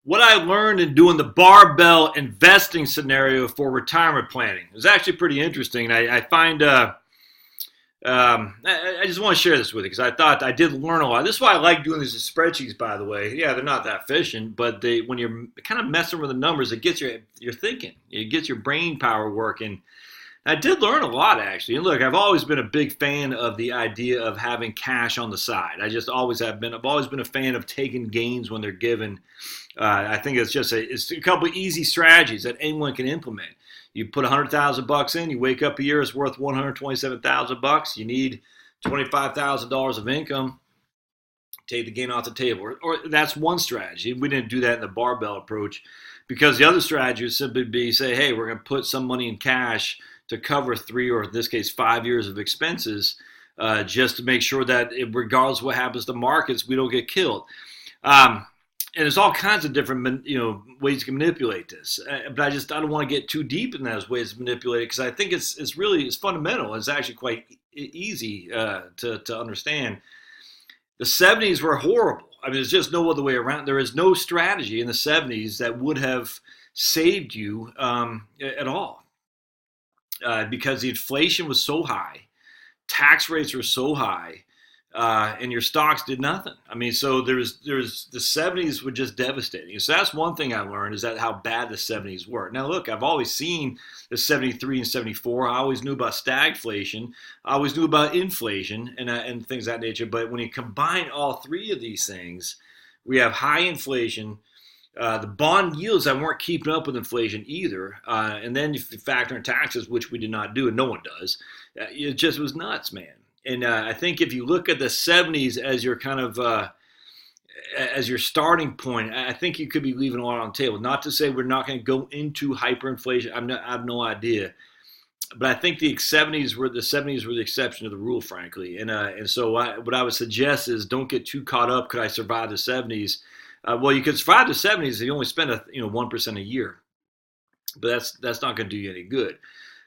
what I learned in doing the barbell investing scenario for retirement planning. It was actually pretty interesting. I find I just want to share this with you because I thought I did learn a lot. This is why I like doing these spreadsheets, by the way. Yeah, they're not that efficient, but when you're kind of messing with the numbers, it gets your thinking. It gets your brain power working. I did learn a lot, actually. And look, I've always been a big fan of the idea of having cash on the side. I just always have been. I've always been a fan of taking gains when they're given. I think it's a couple of easy strategies that anyone can implement. You put $100,000 in, you wake up a year, it's worth $127,000. You need $25,000 of income. Take the gain off the table. Or that's one strategy. We didn't do that in the barbell approach because the other strategy would simply be say, hey, we're going to put some money in cash to cover 3 or in this case 5 years of expenses, just to make sure that regardless of what happens to markets, we don't get killed. And there's all kinds of different, ways you can manipulate this. But I don't want to get too deep in those ways to manipulate it because I think it's fundamental. It's actually quite easy to understand. The 70s were horrible. I mean, there's just no other way around. There is no strategy in the 70s that would have saved you at all because the inflation was so high, tax rates were so high. And your stocks did nothing. I mean, so there's the 70s were just devastating. So that's one thing I learned is that how bad the 70s were. Now, look, I've always seen the 73 and 74. I always knew about stagflation. I always knew about inflation and things of that nature. But when you combine all three of these things, we have high inflation, the bond yields that weren't keeping up with inflation either. And then if you factor in taxes, which we did not do, and no one does, it just was nuts, man. And I think if you look at the 70s as your kind of as your starting point, I think you could be leaving a lot on the table. Not to say we're not going to go into hyperinflation. I have no idea, but I think the 70s were the exception to the rule, frankly. And so what I would suggest is don't get too caught up. Could I survive the 70s? Well, you could survive the 70s if you only spend 1% a year, but that's not going to do you any good.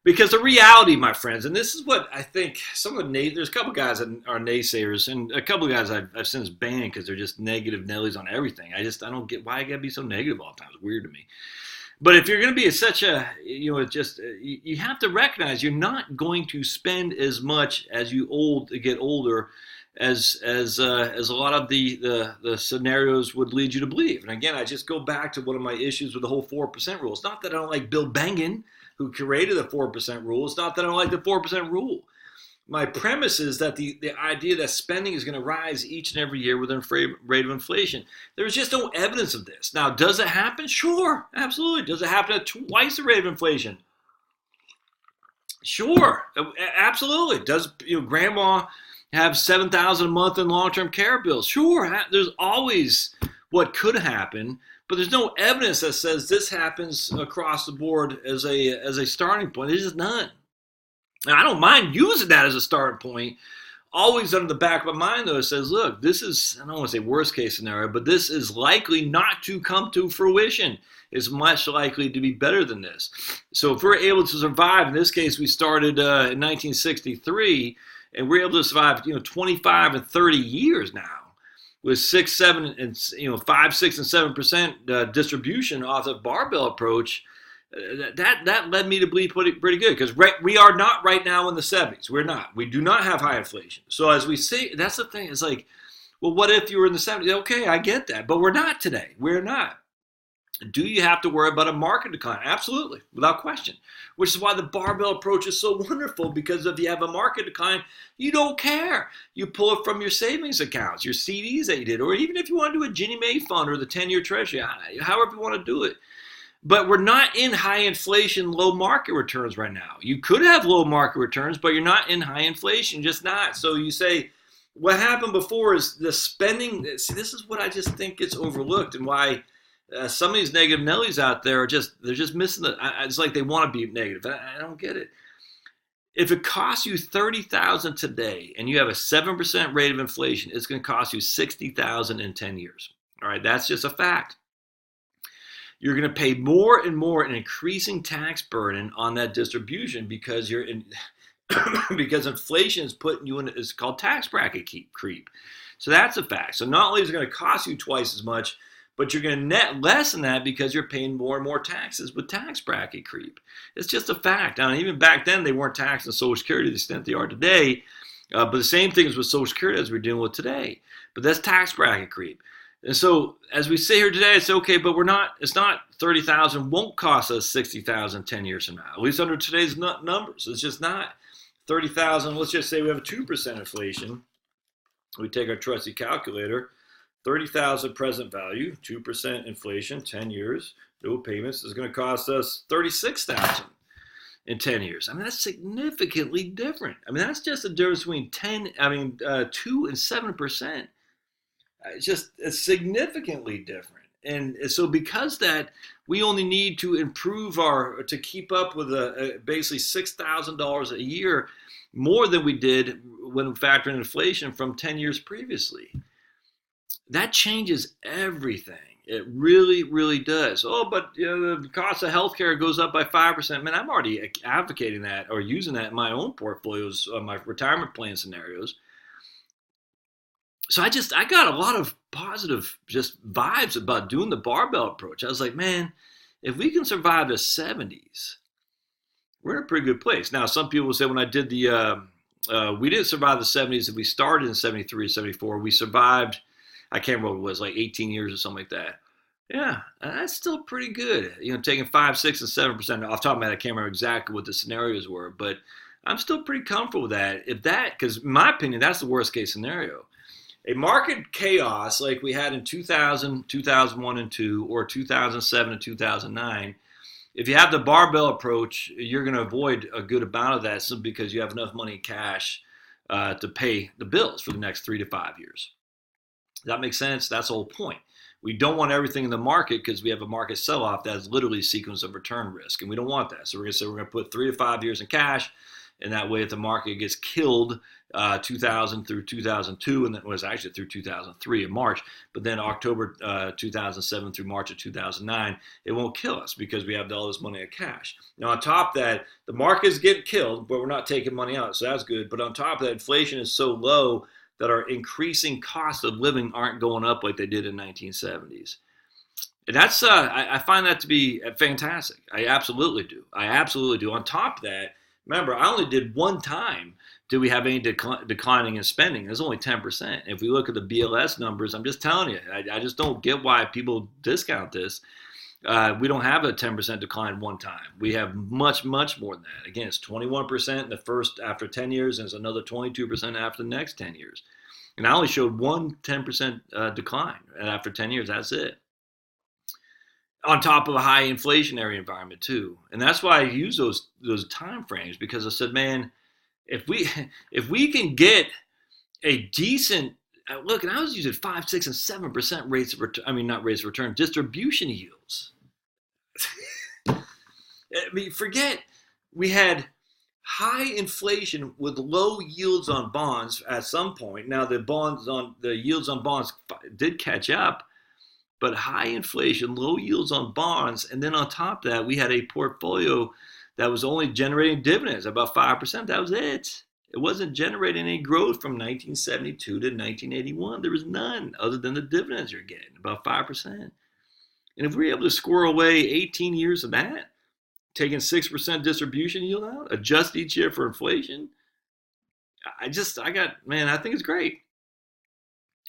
Because the reality, my friends, and this is what I think there's a couple guys that are naysayers, and a couple of guys I've since banned because they're just negative Nellies on everything. I don't get why I gotta be so negative all the time. It's weird to me. But if you're going to be you have to recognize you're not going to spend as much as you get older as a lot of the scenarios would lead you to believe. And again, I just go back to one of my issues with the whole 4% rule. It's not that I don't like Bill Bengen, who created the 4% rule. It's not that I don't like the 4% rule. My premise is that the idea that spending is going to rise each and every year with the rate of inflation. There's just no evidence of this. Now, does it happen? Sure, absolutely. Does it happen at twice the rate of inflation? Sure, absolutely. Does grandma have $7,000 a month in long-term care bills? Sure, there's always what could happen. But there's no evidence that says this happens across the board as a starting point. There's just none. Now, I don't mind using that as a starting point. Always under the back of my mind, though, it says, look, this is, I don't want to say worst case scenario, but this is likely not to come to fruition. It's much likely to be better than this. So if we're able to survive, in this case, we started in 1963, and we're able to survive 25 and 30 years now. With 6, 7, and 5, 6, and 7% distribution off the barbell approach, that led me to believe pretty good because we are not right now in the 70s. We're not. We do not have high inflation. So as we see, that's the thing. It's like, well, what if you were in the 70s? Okay, I get that, but we're not today. We're not. Do you have to worry about a market decline? Absolutely, without question. Which is why the barbell approach is so wonderful, because if you have a market decline, you don't care. You pull it from your savings accounts, your CDs that you did, or even if you want to do a Ginnie Mae fund or the 10-year treasury, however you want to do it. But we're not in high inflation, low market returns right now. You could have low market returns, but you're not in high inflation, just not. So you say, what happened before is the spending. See, this is what I just think gets overlooked, and why some of these negative Nellies out there they're just missing it's like they want to be negative. I don't get it. If it costs you $30,000 today and you have a 7% rate of inflation, it's going to cost you $60,000 in 10 years. All right, that's just a fact. You're going to pay more and more an increasing tax burden on that distribution because because inflation is putting you in, it's called tax bracket creep. So that's a fact. So not only is it going to cost you twice as much, but you're going to net less than that because you're paying more and more taxes with tax bracket creep. It's just a fact. Now, even back then, they weren't taxing Social Security to the extent they are today, but the same thing is with Social Security as we're dealing with today. But that's tax bracket creep. And so, as we sit here today, it's okay, but it's not 30,000 won't cost us 60,000 10 years from now, at least under today's numbers. It's just not 30,000. Let's just say we have a 2% inflation. We take our trusty calculator, 30,000 present value, 2% inflation, 10 years, no payments is going to cost us 36,000 in 10 years. I mean, that's significantly different. I mean, that's just a difference between 2 and 7%. It's significantly different. And so because that, we only need to improve to keep up with basically $6,000 a year more than we did when factoring inflation from 10 years previously. That changes everything. It really, really does. Oh, but the cost of healthcare goes up by 5%. Man, I'm already advocating that or using that in my own portfolios, my retirement plan scenarios. So I got a lot of positive just vibes about doing the barbell approach. I was like, man, if we can survive the 70s, we're in a pretty good place. Now, some people will say when I did we didn't survive the 70s. If we started in 73, 74, we survived, I can't remember what it was, like 18 years or something like that. Yeah, that's still pretty good. Taking 5, 6, and 7% off the top of my head, I can't remember exactly what the scenarios were, but I'm still pretty comfortable with that. Because in my opinion, that's the worst case scenario. A market chaos like we had in 2000, 2001, and 2, or 2007 and 2009, if you have the barbell approach, you're going to avoid a good amount of that simply because you have enough money in cash to pay the bills for the next 3 to 5 years. Does that make sense? That's the whole point. We don't want everything in the market because we have a market sell-off that is literally a sequence of return risk, and we don't want that. So we're going to say we're going to put 3 to 5 years in cash, and that way if the market gets killed 2000 through 2002, and then it was actually through 2003 in March, but then October 2007 through March of 2009, it won't kill us because we have all this money in cash. Now on top of that, the markets get killed, but we're not taking money out, so that's good. But on top of that, inflation is so low that our increasing costs of living aren't going up like they did in 1970s. And that's I find that to be fantastic. I absolutely do. On top of that, remember, I only did one time did we have any declining in spending. It was only 10%. If we look at the BLS numbers, I'm just telling you, I just don't get why people discount this. We don't have a 10% decline one time. We have much, much more than that. Again, it's 21% in the first after 10 years, and it's another 22% after the next 10 years. And I only showed one 10% decline after 10 years. That's it. On top of a high inflationary environment too. And that's why I use those time frames, because I said, man, if we can get a decent look, and I was using 5, 6, and 7% rates of return. I mean, not rates of return, distribution yields. I mean, forget we had high inflation with low yields on bonds at some point. Now the yields on bonds did catch up, but high inflation, low yields on bonds, and then on top of that, we had a portfolio that was only generating dividends, about 5%. That was it. It wasn't generating any growth from 1972 to 1981. There was none other than the dividends you're getting, about 5%. And if we were able to score away 18 years of that, taking 6% distribution yield out, adjust each year for inflation, I think it's great.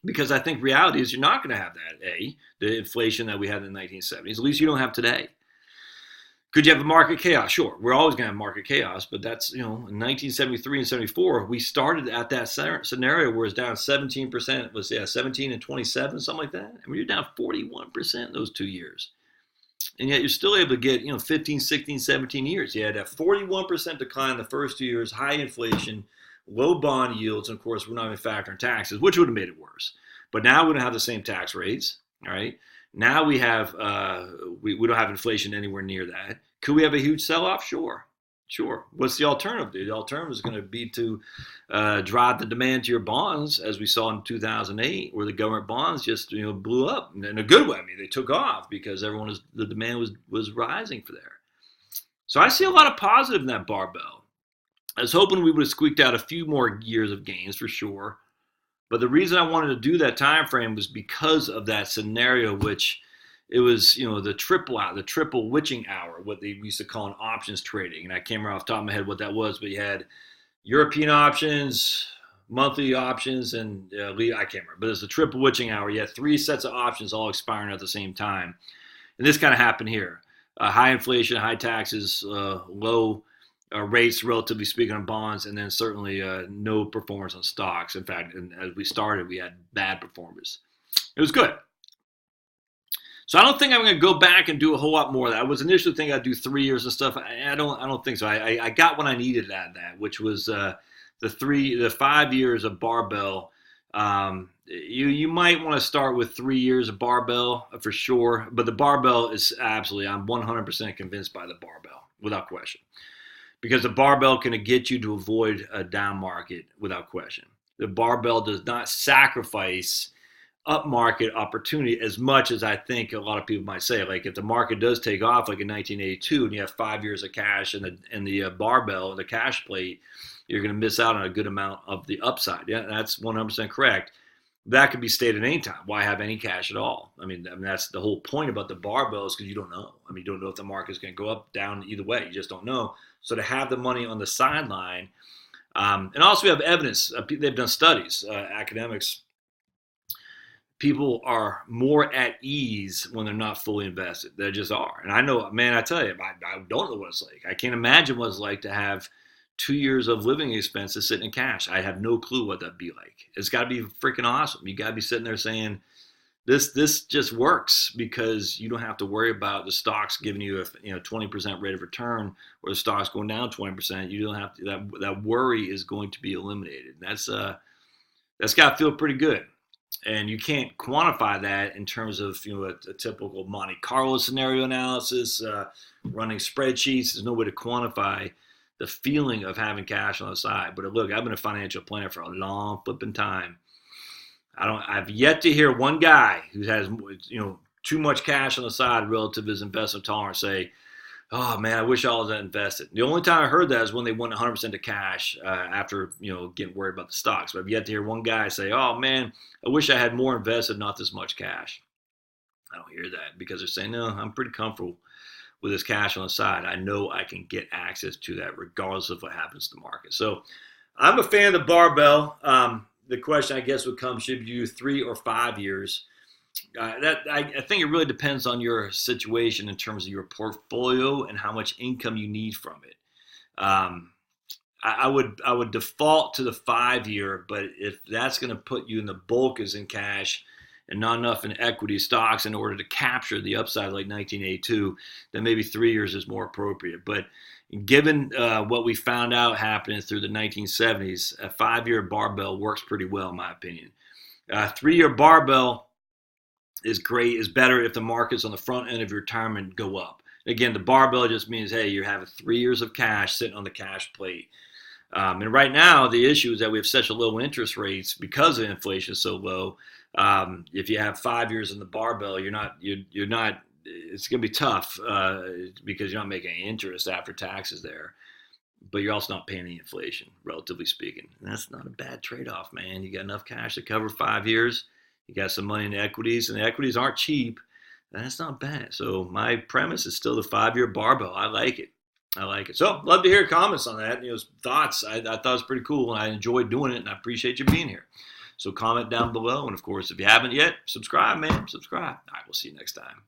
Because I think reality is you're not going to have that, the inflation that we had in the 1970s. At least you don't have today. Could you have a market chaos? Sure. We're always going to have market chaos, but that's, in 1973 and 74, we started at that scenario where it's down 17%. It was 17 and 27, something like that. I mean, you're down 41% in those 2 years. And yet you're still able to get, 15, 16, 17 years. You had a 41% decline in the first 2 years, high inflation, low bond yields, and of course, we're not even factoring taxes, which would have made it worse. But now we don't have the same tax rates, all right? Now we have, we don't have inflation anywhere near that. Could we have a huge sell-off? Sure. What's the alternative? The alternative is going to be to drive the demand to your bonds, as we saw in 2008, where the government bonds just blew up in a good way. I mean, they took off because the demand was rising for there. So I see a lot of positive in that barbell. I was hoping we would have squeaked out a few more years of gains for sure. But the reason I wanted to do that time frame was because of that scenario, which it was, the triple witching hour, what they used to call an options trading. And I can't remember off the top of my head what that was, but you had European options, monthly options, and I can't remember. But it's the triple witching hour. You had 3 sets of options all expiring at the same time. And this kind of happened here. High inflation, high taxes, low rates, relatively speaking, on bonds, and then certainly no performance on stocks. In fact, as we started, we had bad performance. It was good. So I don't think I'm going to go back and do a whole lot more of that. I was initially thinking I'd do 3 years and stuff. I don't think so. I got what I needed at that, which was the 5 years of Barbell. You might want to start with 3 years of Barbell for sure, but the Barbell is absolutely, I'm 100% convinced by the Barbell without question, because the Barbell can get you to avoid a down market without question. The Barbell does not sacrifice upmarket opportunity as much as I think a lot of people might say. Like if the market does take off, like in 1982, and you have 5 years of cash in the barbell, the cash plate, you're going to miss out on a good amount of the upside. Yeah, that's 100% correct. That could be stated anytime. Why have any cash at all? I mean that's the whole point about the barbell, is because you don't know. I mean, you don't know if the market is going to go up, down, either way. You just don't know. So to have the money on the sideline, and also we have evidence. They've done studies, academics. People are more at ease when they're not fully invested. They just are. And I know, man, I tell you, I don't know what it's like. I can't imagine what it's like to have 2 years of living expenses sitting in cash. I have no clue what that'd be like. It's got to be freaking awesome. You got to be sitting there saying, this just works, because you don't have to worry about the stocks giving you a 20% rate of return, or the stocks going down 20%. You don't have to, that worry is going to be eliminated. That's got to feel pretty good. And you can't quantify that in terms of a typical Monte Carlo scenario analysis, running spreadsheets. There's no way to quantify the feeling of having cash on the side. But look, I've been a financial planner for a long flipping time. I've yet to hear one guy who has too much cash on the side relative to his investment tolerance say, "Oh man, I wish I was that invested." The only time I heard that is when they went 100% to cash after getting worried about the stocks. But I've yet to hear one guy say, "Oh man, I wish I had more invested, not this much cash." I don't hear that, because they're saying, "No, I'm pretty comfortable with this cash on the side. I know I can get access to that regardless of what happens to the market." So I'm a fan of the barbell. The question, I guess, would come: should you do 3 or 5 years? I think it really depends on your situation in terms of your portfolio and how much income you need from it. I would default to the 5 year, but if that's going to put you in the bulk is in cash and not enough in equity stocks in order to capture the upside like 1982, then maybe 3 years is more appropriate. But given what we found out happening through the 1970s, a 5 year barbell works pretty well, in my opinion. 3 year barbell is great, is better if the markets on the front end of your retirement go up. Again, the barbell just means, hey, you're having 3 years of cash sitting on the cash plate. And right now, the issue is that we have such a low interest rates because of inflation is so low. If you have 5 years in the barbell, you're not. It's going to be tough because you're not making any interest after taxes there, but you're also not paying any inflation, relatively speaking. And that's not a bad trade-off, man. You got enough cash to cover 5 years. You got some money in the equities, and the equities aren't cheap. That's not bad. So my premise is still the 5 year barbell. I like it. So love to hear comments on that. Thoughts. I thought it was pretty cool, and I enjoyed doing it, and I appreciate you being here. So comment down below, and of course, if you haven't yet, subscribe, man. Subscribe. All right, we'll see you next time.